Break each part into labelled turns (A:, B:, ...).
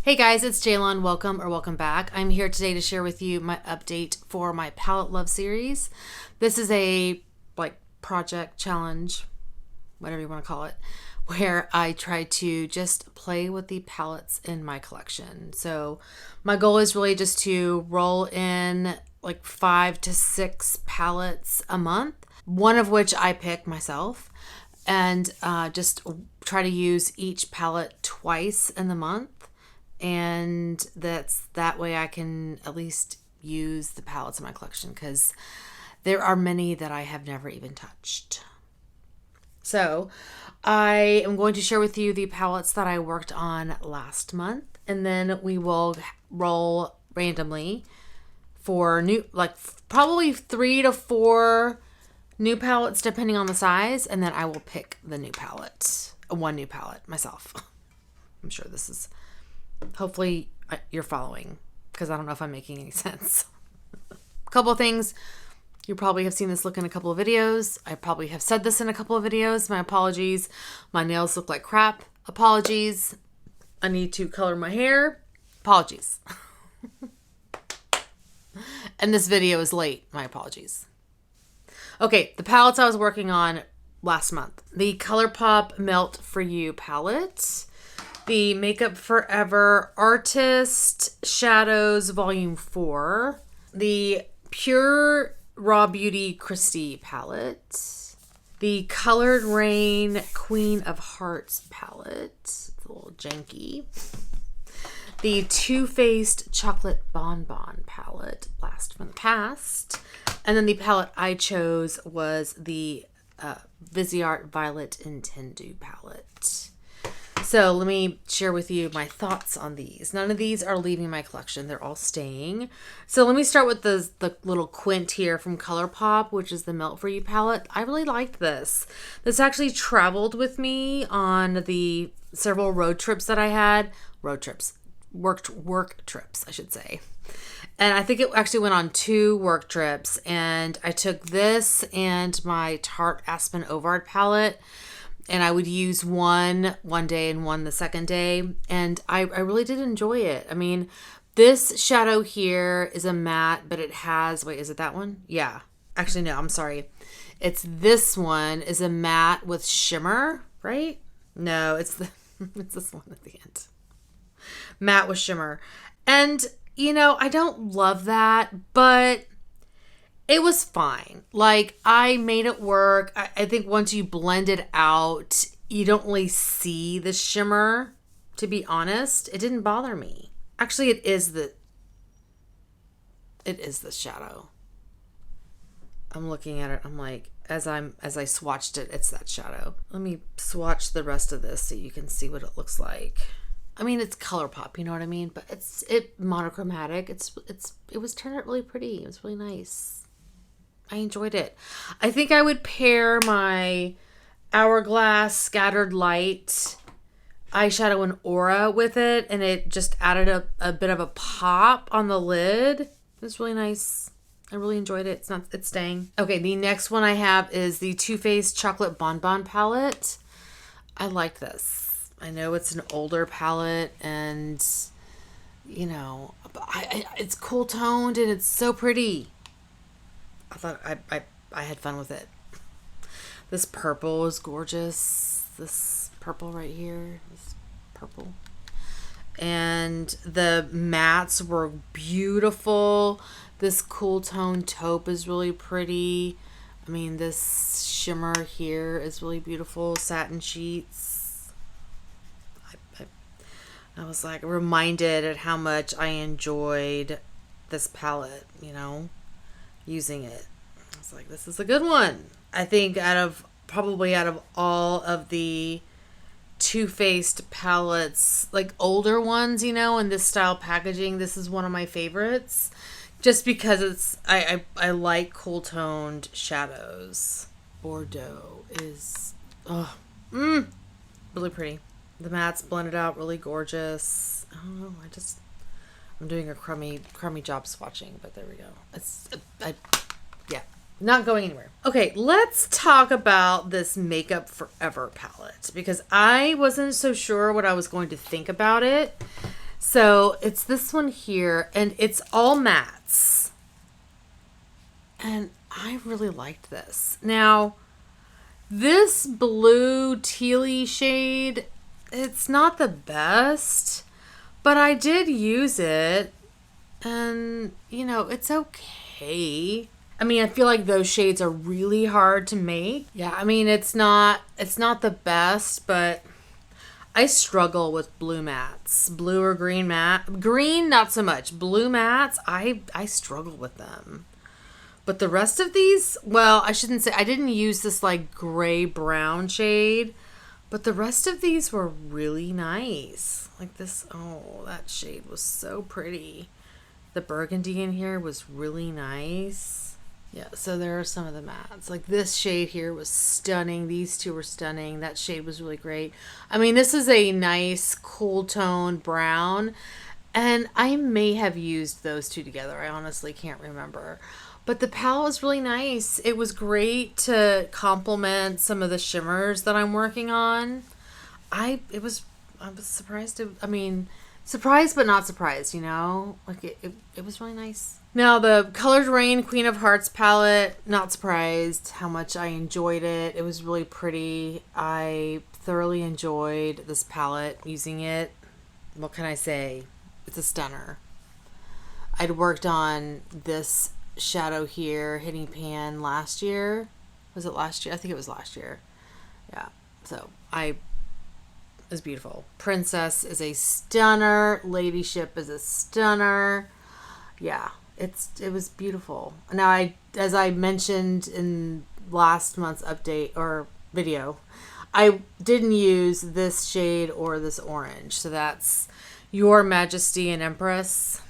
A: Hey guys, it's Jaylon. Welcome back. I'm here today to share with you my update for my Palette Love series. This is a project challenge, whatever you want to call it, where I try to just play with the palettes in my collection. So my goal is really just to roll in 5 to 6 palettes a month, one of which I pick myself, and just try to use each palette twice in the month. And that way I can at least use the palettes in my collection, because there are many that I have never even touched. So I am going to share with you the palettes that I worked on last month, and then we will roll randomly for new, probably 3 to 4 new palettes depending on the size, and then I will pick the new palette, one new palette myself. I'm sure this is, hopefully you're following, because I don't know if I'm making any sense. A couple of things. You probably have seen this look in a couple of videos. I probably have said this in a couple of videos. My apologies. My nails look like crap. Apologies. I need to color my hair. Apologies. And this video is late. My apologies. Okay, the palettes I was working on last month. The Colourpop Melt For You palette. The Makeup Forever Artist Shadows Volume 4. The Pure Raw Beauty Christy palette. The Colored Rain Queen of Hearts palette. It's a little janky. The Too Faced Chocolate Bonbon palette, Blast from the Past. And then the palette I chose was the Viseard Violet Intendu palette. So let me share with you my thoughts on these. None of these are leaving my collection. They're all staying. So let me start with the little quint here from Colourpop, which is the Melt For You palette. I really liked this. This actually traveled with me on the several road trips that I had. Work trips, I should say. And I think it actually went on 2 work trips. And I took this and my Tarte Aspen Ovard palette, and I would use one day and one the second day. And I really did enjoy it. I mean, this shadow here is a matte, but it has, wait, is it that one? Yeah. Actually, no, I'm sorry. It's this one is a matte with shimmer, right? No, it's this one at the end. Matte with shimmer. And, I don't love that, but it was fine. I made it work. I think once you blend it out, you don't really see the shimmer, to be honest. It didn't bother me. Actually, it is the shadow. I'm looking at it. I'm like, as I swatched it, it's that shadow. Let me swatch the rest of this so you can see what it looks like. I mean, it's Colourpop, you know what I mean? But it's monochromatic. It was turned out really pretty. It was really nice. I enjoyed it. I think I would pair my Hourglass Scattered Light eyeshadow in Aura with it, and it just added a bit of a pop on the lid. It was really nice. I really enjoyed it. It's staying. Okay, the next one I have is the Too Faced Chocolate Bonbon palette. I like this. I know it's an older palette, and it's cool toned and it's so pretty. I thought I had fun with it. This purple is gorgeous. This purple right here, this purple. And the mattes were beautiful. This cool tone taupe is really pretty. I mean, this shimmer here is really beautiful. Satin sheets. I was reminded at how much I enjoyed this palette, using it. I was like, this is a good one. I think out of all of the Too Faced palettes, older ones, in this style packaging, this is one of my favorites. Just because I like cool toned shadows. Bordeaux is really pretty. The matte's blended out really gorgeous. I don't know. I'm doing a crummy job swatching, but there we go. Yeah, not going anywhere. Okay, let's talk about this Makeup Forever palette, because I wasn't so sure what I was going to think about it. So it's this one here, and it's all mattes. And I really liked this. Now, this blue tealy shade, it's not the best, but I did use it, and, you know, it's okay. I mean, I feel like those shades are really hard to make. Yeah, I mean, it's not the best, but I struggle with blue mattes. Blue or green matte. Green, not so much. Blue mattes, I struggle with them. But the rest of these, well, I shouldn't say, I didn't use this like gray brown shade, but the rest of these were really nice. Like this, oh, that shade was so pretty. The burgundy in here was really nice. Yeah, so there are some of the mattes. Like this shade here was stunning. These two were stunning. That shade was really great. I mean, this is a nice cool tone brown, and I may have used those two together. I honestly can't remember. But the palette was really nice. It was great to complement some of the shimmers that I'm working on. I was surprised to, I mean, surprised but not surprised, you know? Like it was really nice. Now the Colored Rain Queen of Hearts palette, not surprised how much I enjoyed it. It was really pretty. I thoroughly enjoyed this palette, using it. What can I say? It's a stunner. I'd worked on this shadow here, Hitting Pan, last year. Was it last year? I think it was last year. Yeah. So it was beautiful. Princess is a stunner. Ladyship is a stunner. Yeah. It was beautiful. Now as I mentioned in last month's update or video, I didn't use this shade or this orange. So that's Your Majesty and Empress.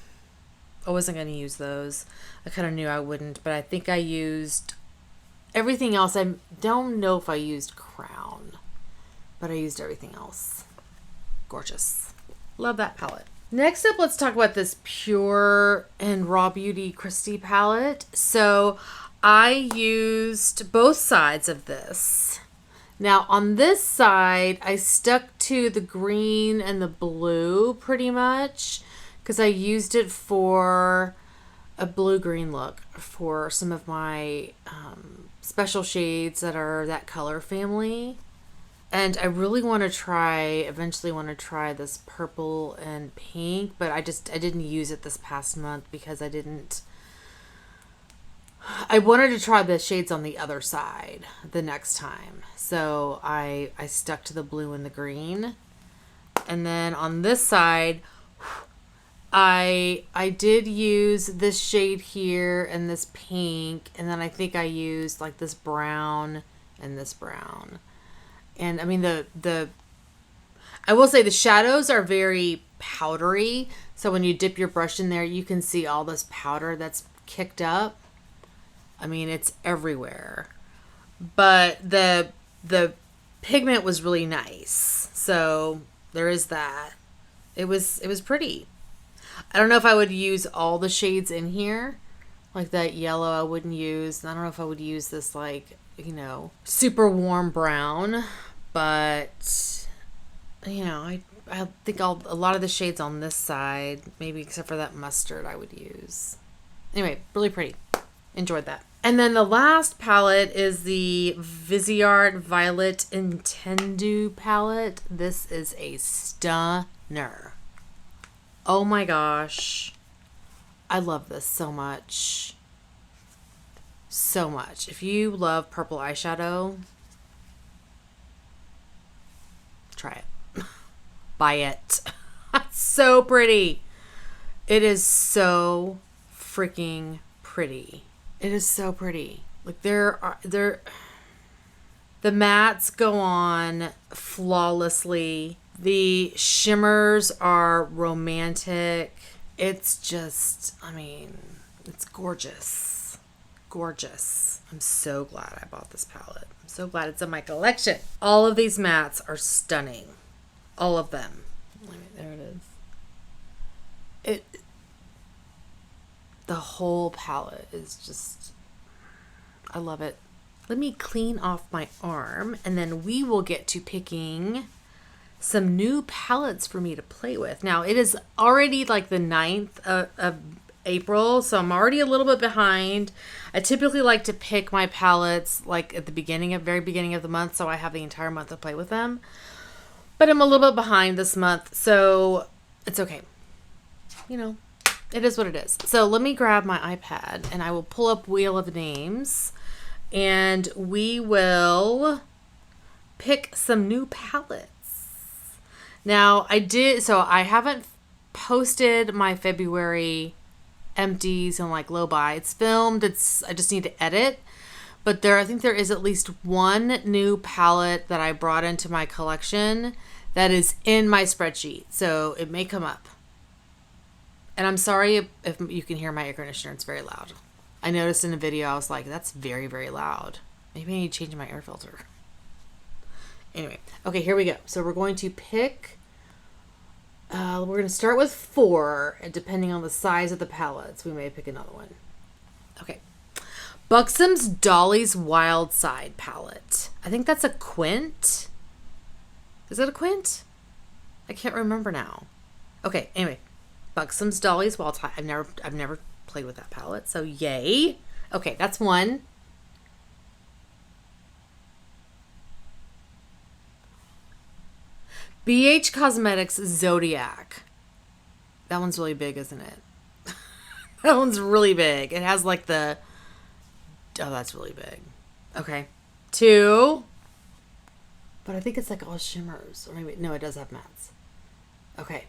A: I wasn't going to use those. I kind of knew I wouldn't, but I think I used everything else. I don't know if I used Crown, but I used everything else. Gorgeous. Love that palette. Next up, let's talk about this Pure and Raw Beauty Christy palette. So I used both sides of this. Now on this side, I stuck to the green and the blue pretty much, because I used it for a blue-green look for some of my special shades that are that color family. And I really want to eventually want to try this purple and pink, but I didn't use it this past month because I wanted to try the shades on the other side the next time. So I stuck to the blue and the green. And then on this side, I did use this shade here and this pink, and then I think I used like this brown and this brown. And I mean I will say the shadows are very powdery, so when you dip your brush in there, you can see all this powder that's kicked up. I mean, it's everywhere. But the pigment was really nice. So there is that. It was pretty. I don't know if I would use all the shades in here. Like that yellow I wouldn't use. I don't know if I would use this like, you know, super warm brown. But, you know, I think a lot of the shades on this side, maybe except for that mustard, I would use. Anyway, really pretty. Enjoyed that. And then the last palette is the Viseard Violet Intendu palette. This is a stunner. Oh my gosh. I love this so much. So much. If you love purple eyeshadow, try it. Buy it. So pretty. It is so freaking pretty. It is so pretty. Like the mattes go on flawlessly. The shimmers are romantic. It's just, I mean, it's gorgeous. Gorgeous. I'm so glad I bought this palette. I'm so glad it's in my collection. All of these mattes are stunning. All of them. There it is. The whole palette is just, I love it. Let me clean off my arm and then we will get to picking some new palettes for me to play with. Now, it is already like the 9th of April, so I'm already a little bit behind. I typically like to pick my palettes like at the very beginning of the month, so I have the entire month to play with them. But I'm a little bit behind this month, so it's okay. You know, it is what it is. So let me grab my iPad and I will pull up Wheel of Names and we will pick some new palettes. Now, I haven't posted my February empties and like low buy. It's filmed. I just need to edit. But I think there is at least one new palette that I brought into my collection that is in my spreadsheet. So it may come up. And I'm sorry if you can hear my air conditioner. It's very loud. I noticed in the video, I was like, that's very, very loud. Maybe I need to change my air filter. Anyway, okay, here we go. So we're going to pick, we're going to start with 4, and depending on the size of the palettes, we may pick another one. Okay. Buxom's Dolly's Wild Side palette. I think that's a quint. Is it a quint? I can't remember now. Okay, anyway. Buxom's Dolly's Wild Side. I've never played with that palette, so yay. Okay, that's one. BH Cosmetics Zodiac. That one's really big, isn't it? That one's really big. It has like oh, that's really big. Okay. 2. But I think it's like all shimmers. Or maybe, no, it does have mattes. Okay.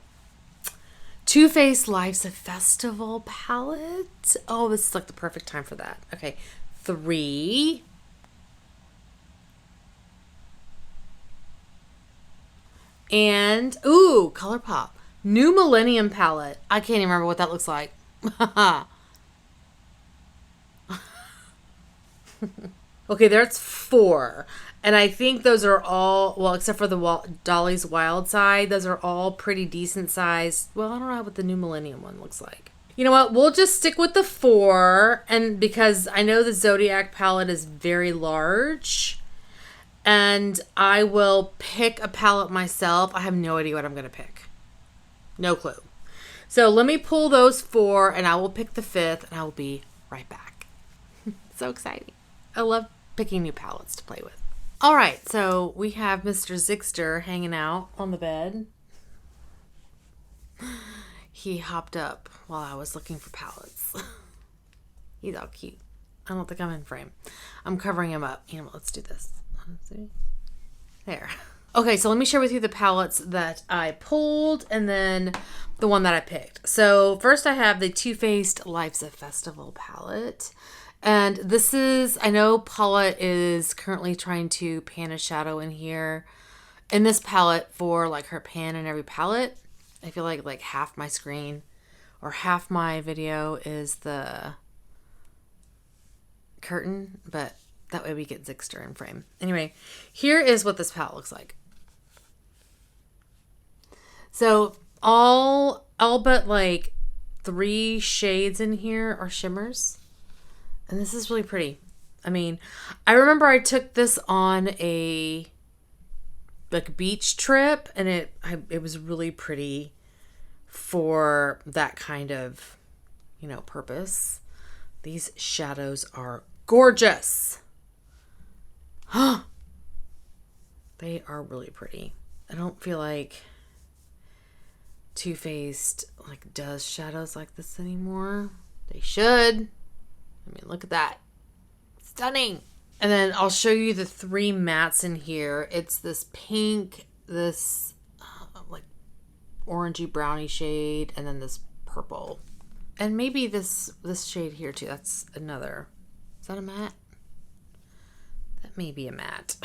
A: Too Faced Life's a Festival palette. Oh, this is like the perfect time for that. Okay. 3. And, ooh, Colourpop. New Millennium palette. I can't even remember what that looks like. Okay, there's 4. And I think those are all, well, except for the Dolly's Wild Side, those are all pretty decent size. Well, I don't know what the New Millennium one looks like. You know what? We'll just stick with the 4. And because I know the Zodiac palette is very large. And I will pick a palette myself. I have no idea what I'm going to pick. No clue. So let me pull those 4 and I will pick the 5th and I will be right back. So exciting. I love picking new palettes to play with. All right. So we have Mr. Zigster hanging out on the bed. He hopped up while I was looking for palettes. He's all cute. I don't think I'm in frame. I'm covering him up. You know what? Let's do this. There. Okay, so let me share with you the palettes that I pulled and then the one that I picked. So first I have the Too Faced Life's a Festival palette. And this is, I know Paula is currently trying to pan a shadow in here. In this palette for like her pan in every palette. I feel like half my screen or half my video is the curtain, but that way we get Zigster in frame. Anyway, here is what this palette looks like. So all but like 3 shades in here are shimmers. And this is really pretty. I mean, I remember I took this on a like beach trip and it was really pretty for that kind of, you know, purpose. These shadows are gorgeous. They are really pretty. I don't feel like Too Faced like does shadows like this anymore. They should. I mean, look at that. Stunning. And then I'll show you the 3 mattes in here. It's this pink, this like orangey brownie shade, and then this purple. And maybe this shade here too. That's another. Is that a matte? That may be a matte.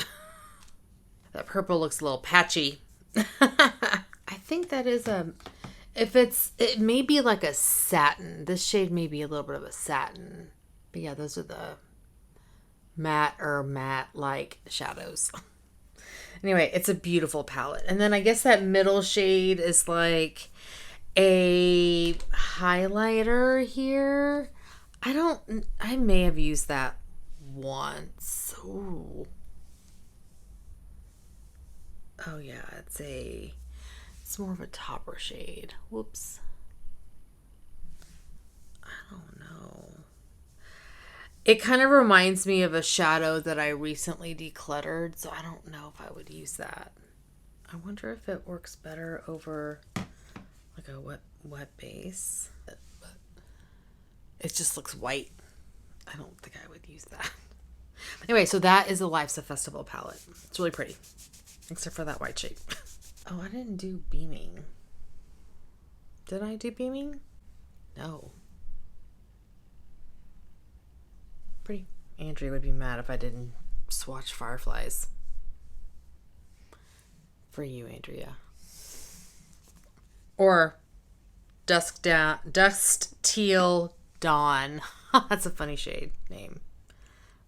A: That purple looks a little patchy. I think that is it may be like a satin. This shade may be a little bit of a satin. But yeah, those are the matte-like shadows. Anyway, it's a beautiful palette. And then I guess that middle shade is like a highlighter here. I may have used that once. Ooh. Oh yeah, it's more of a topper shade. Whoops. I don't know. It kind of reminds me of a shadow that I recently decluttered, so I don't know if I would use that. I wonder if it works better over like a wet base. But it just looks white. I don't think I would use that. Anyway, so that is the Life's a Festival palette. It's really pretty, except for that white shape. Oh, I didn't do beaming. Did I do beaming? No. Pretty. Andrea would be mad if I didn't swatch Fireflies. For you, Andrea. Or Dust Teal Dawn. That's a funny shade name.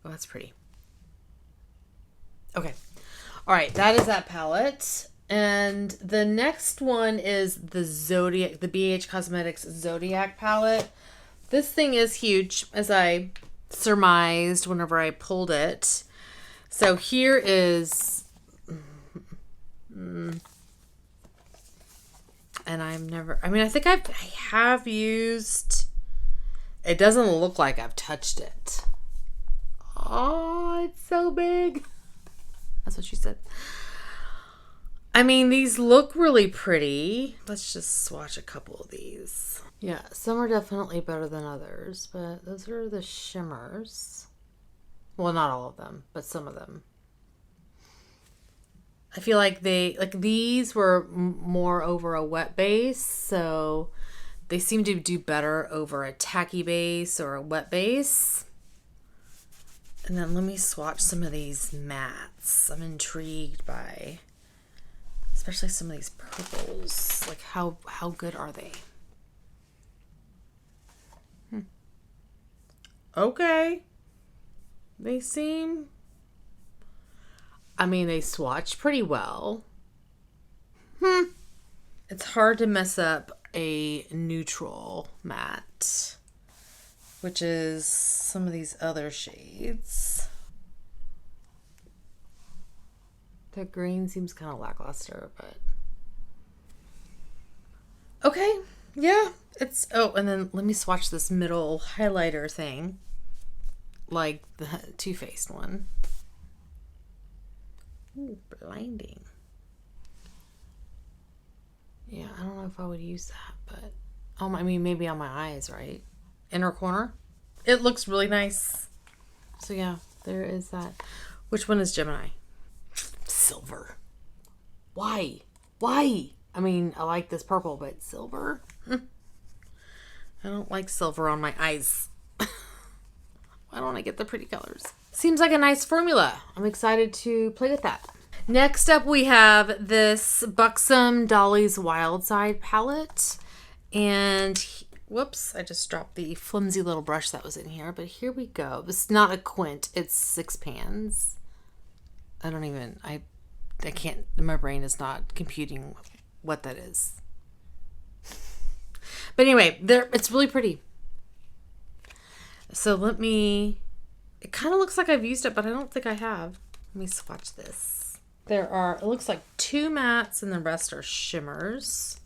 A: Oh, that's pretty. Okay. All right, that is that palette. And the next one is the Zodiac, the BH Cosmetics Zodiac palette. This thing is huge, as I surmised whenever I pulled it. So here is, and I think I have used, it doesn't look like I've touched it. Oh, it's so big. That's what she said. I mean, these look really pretty. Let's just swatch a couple of these. Yeah, some are definitely better than others, but those are the shimmers. Well, not all of them, but some of them. I feel like these were more over a wet base, so they seem to do better over a tacky base or a wet base. And then let me swatch some of these mattes. I'm intrigued by, especially some of these purples. Like how good are they? Okay. They seem, I mean, they swatch pretty well. It's hard to mess up a neutral matte, which is some of these other shades. The green seems kind of lackluster, but okay. Yeah, it's, oh, and then let me swatch this middle highlighter thing, like the Too Faced one. Ooh, blinding. Yeah, I don't know if I would use that, but I mean, maybe on my eyes, right? Inner corner. It looks really nice. So yeah, there is that. Which one is Gemini? Silver. Why? Why? I mean, I like this purple, but silver? I don't like silver on my eyes. Why don't I get the pretty colors? Seems like a nice formula. I'm excited to play with that. Next up, we have this Buxom Dolly's Wild Side palette. And whoops, I just dropped the flimsy little brush that was in here. But here we go. This is not a quint. It's 6 pans. I can't, my brain is not computing what that is. But anyway, it's really pretty. So it kind of looks like I've used it, but I don't think I have. Let me swatch this. It looks like 2 mattes and the rest are shimmers.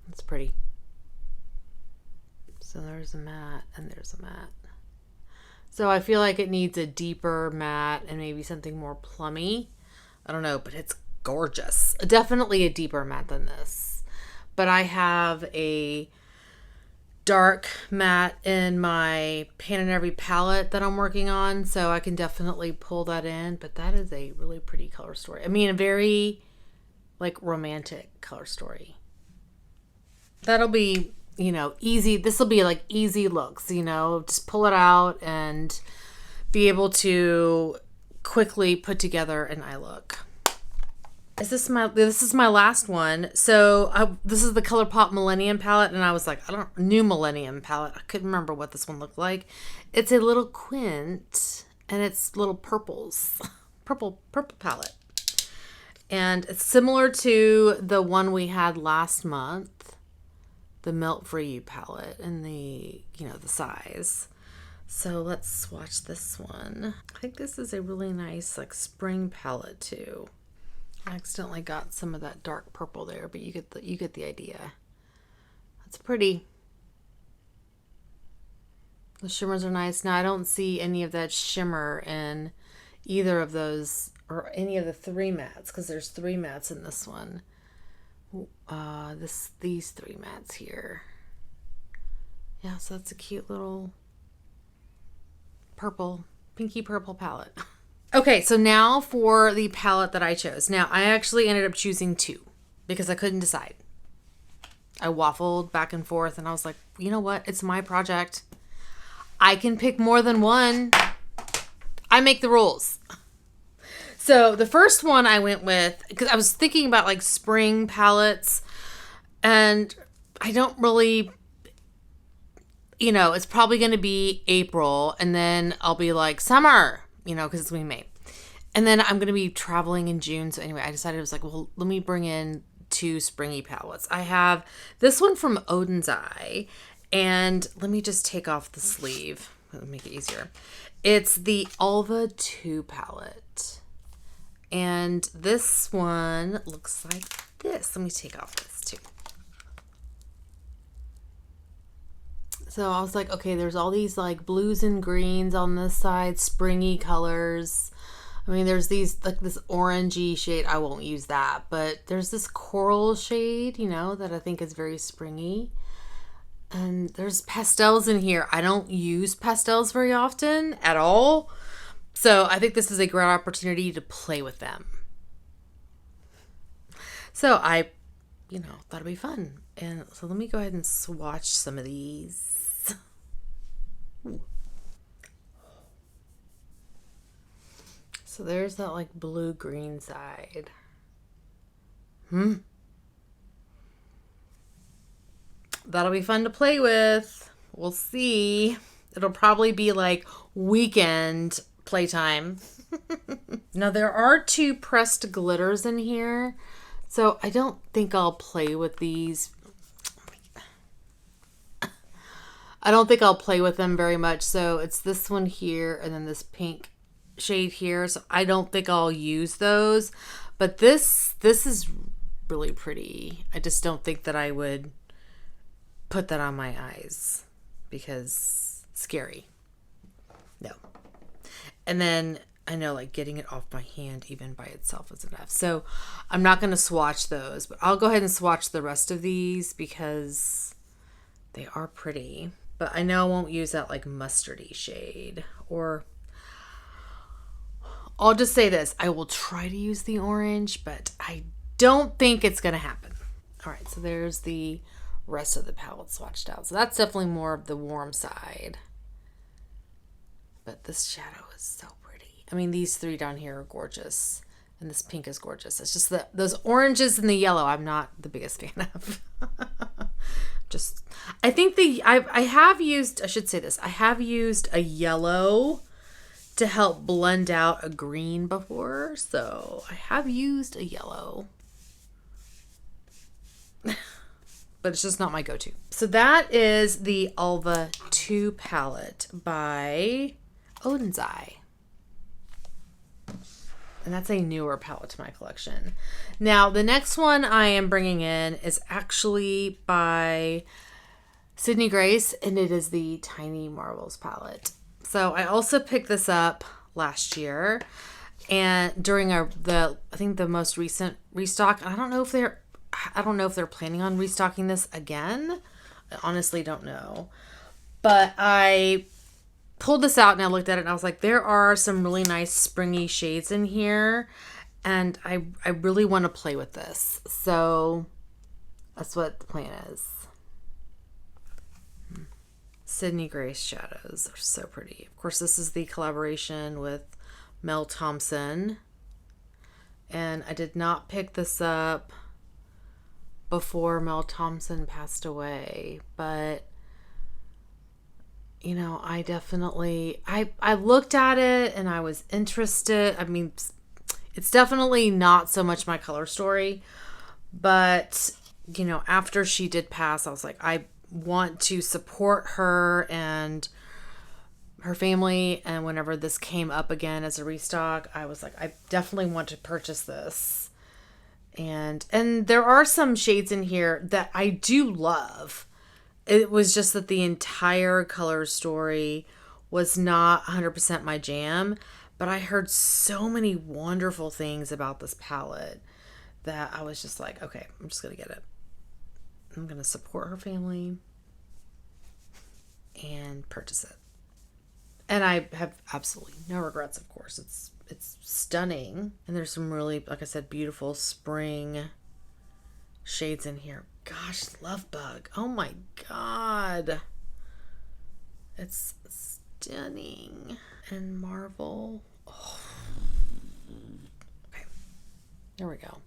A: It's pretty. So there's a matte and there's a matte. So I feel like it needs a deeper matte and maybe something more plummy. I don't know, but it's gorgeous. Definitely a deeper matte than this. But I have a dark matte in my Pan & Every palette that I'm working on, so I can definitely pull that in. But that is a really pretty color story. I mean, a very like romantic color story. That'll be, easy. This will be like easy looks, just pull it out and be able to quickly put together an eye look. This is my last one. So this is the Colourpop Millennium palette, and I was like, New Millennium palette. I couldn't remember what this one looked like. It's a little quint, and it's little purples, purple palette, and it's similar to the one we had last month, the Melt For You palette, and the size. So let's swatch this one. I think this is a really nice like spring palette too. I accidentally got some of that dark purple there, but you get the idea. That's pretty. The shimmers are nice. Now I don't see any of that shimmer in either of those or any of the 3 mattes, because there's 3 mattes in this one. These 3 mattes here. Yeah, so that's a cute little purple, pinky purple palette. Okay, so now for the palette that I chose. Now, I actually ended up choosing 2 because I couldn't decide. I waffled back and forth and I was like, you know what? It's my project. I can pick more than one. I make the rules. So the first one I went with, because I was thinking about like spring palettes, and I don't really, it's probably going to be April, and then I'll be like summer, because it's going to be May. And then I'm going to be traveling in June. So anyway, I decided, I was like, well, let me bring in 2 springy palettes. I have this one from Odins Eye, and let me just take off the sleeve. Let me make it easier. It's the Alva 2 palette. And this one looks like this. Let me take off this too. So I was like, okay, there's all these like blues and greens on this side, springy colors. I mean, there's these, like this orangey shade. I won't use that, but there's this coral shade, that I think is very springy. And there's pastels in here. I don't use pastels very often at all. So I think this is a great opportunity to play with them. So I, thought it'd be fun. And so let me go ahead and swatch some of these. Ooh. So there's that like blue-green side. That'll be fun to play with. We'll see. It'll probably be like weekend playtime. Now there are 2 pressed glitters in here, so I don't think I'll play with these. I don't think I'll play with them very much. So it's this one here and then this pink shade here. So I don't think I'll use those, but this is really pretty. I just don't think that I would put that on my eyes because it's scary. No. And then I know like getting it off my hand even by itself is enough. So I'm not going to swatch those, but I'll go ahead and swatch the rest of these because they are pretty. But I know I won't use that like mustardy shade, or I'll just say this. I will try to use the orange, but I don't think it's going to happen. All right. So there's the rest of the palette swatched out. So that's definitely more of the warm side. But this shadow is so pretty. I mean, these 3 down here are gorgeous. And this pink is gorgeous. It's just that those oranges and the yellow I'm not the biggest fan of. I think I have used a yellow to help blend out a green before. So I have used a yellow. But it's just not my go-to. So that is the Alva 2 palette by Odins Eye. And that's a newer palette to my collection. Now, the next one I am bringing in is actually by Sydney Grace, and it is the Tiny Marvels palette. So I also picked this up last year, and during I think the most recent restock. I don't know if they're planning on restocking this again. I honestly don't know. But I pulled this out and I looked at it and I was like, there are some really nice springy shades in here. And I really want to play with this. So that's what the plan is. Sydney Grace shadows are so pretty. Of course, this is the collaboration with Mel Thompson. And I did not pick this up before Mel Thompson passed away, but I definitely I looked at it and I was interested. I mean, it's definitely not so much my color story, but after she did pass, I was like, I want to support her and her family, and whenever this came up again as a restock, I was like, I definitely want to purchase this. And there are some shades in here that I do love. It was just that the entire color story was not 100% my jam, but I heard so many wonderful things about this palette that I was just like, okay, I'm just going to get it. I'm going to support her family and purchase it. And I have absolutely no regrets, of course. It's stunning. And there's some really, like I said, beautiful spring shades in here. Gosh, Love Bug. Oh my God. It's stunning. And Marvel. Oh. Okay. There we go.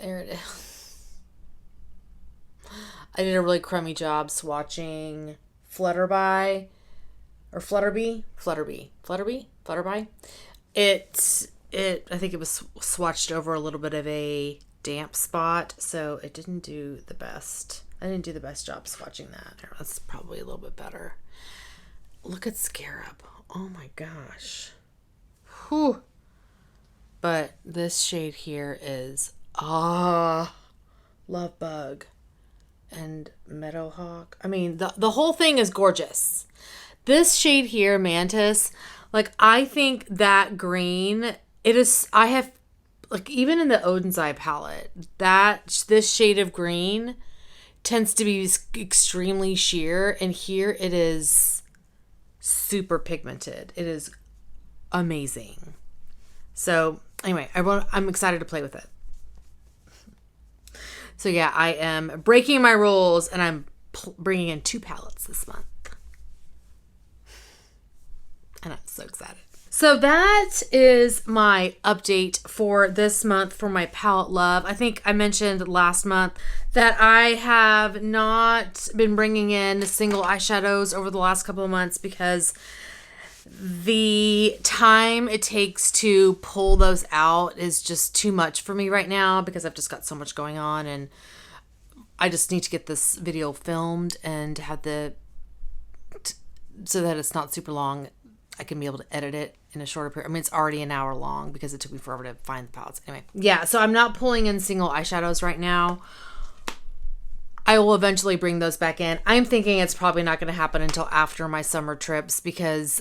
A: There it is. I did a really crummy job swatching Flutterby. Or Flutterby? Flutterby? I think it was swatched over a little bit of a damp spot, so it didn't do the best. I didn't do the best job swatching that. That's probably a little bit better. Look at Scarab. Oh my gosh. Whew. But this shade here is Love Bug and Meadowhawk. I mean, the whole thing is gorgeous. This shade here, Mantis, like, I think that green, I have, like, even in the Odins Eye palette, this shade of green tends to be extremely sheer, and here it is super pigmented. It is amazing. So, anyway, I'm excited to play with it. So, yeah, I am breaking my rules, and I'm bringing in 2 palettes this month. And I'm so excited. So that is my update for this month for my palette love. I think I mentioned last month that I have not been bringing in single eyeshadows over the last couple of months because the time it takes to pull those out is just too much for me right now because I've just got so much going on, and I just need to get this video filmed and have so that it's not super long. I can be able to edit it in a shorter period. I mean, it's already an hour long because it took me forever to find the palettes. Anyway, yeah, so I'm not pulling in single eyeshadows right now. I will eventually bring those back in. I'm thinking it's probably not going to happen until after my summer trips because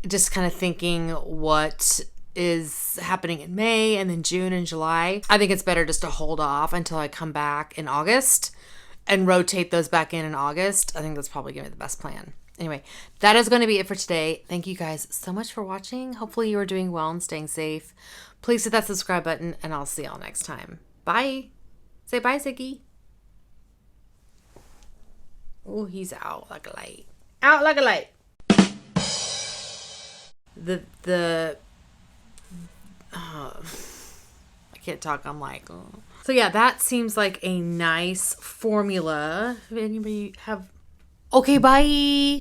A: just kind of thinking what is happening in May and then June and July. I think it's better just to hold off until I come back in August and rotate those back in August. I think that's probably going to be the best plan. Anyway, that is going to be it for today. Thank you guys so much for watching. Hopefully you are doing well and staying safe. Please hit that subscribe button, and I'll see y'all next time. Bye. Say bye, Ziggy. Oh, he's out like a light. Out like a light. I can't talk. I'm like, oh. So yeah, that seems like a nice formula. If anybody have... Okay, bye.